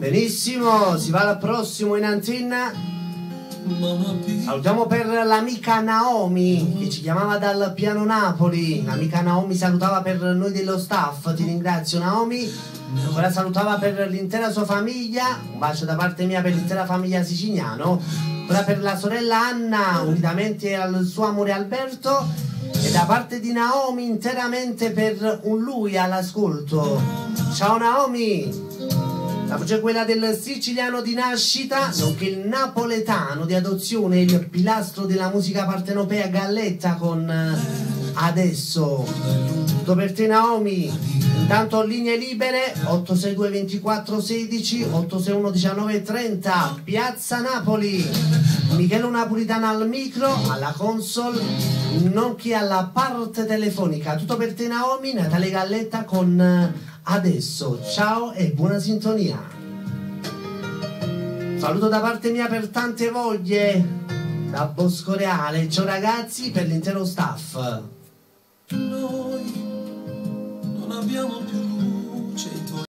Benissimo, si va al prossimo in antenna. Salutiamo per l'amica Naomi che ci chiamava dal piano Napoli. L'amica Naomi salutava per noi dello staff, ti ringrazio Naomi. Ancora salutava per l'intera sua famiglia, un bacio da parte mia per l'intera famiglia Siciliano. Ancora per la sorella Anna, unitamente al suo amore Alberto. E da parte di Naomi interamente per un lui all'ascolto. Ciao Naomi! La voce è quella del siciliano di nascita, nonché il napoletano di adozione, il pilastro della musica partenopea Galletta con Adesso. Tutto per te Naomi. Intanto linee libere 862 24 16 861 19 30 Piazza Napoli. Michele Napolitano al micro, alla console, nonché alla parte telefonica. Tutto per te Naomi, Natale Galletta con Adesso. Ciao e buona sintonia. Saluto da parte mia per tante voglie da Bosco Reale. Ciao ragazzi, per l'intero staff. Noi non abbiamo più luce.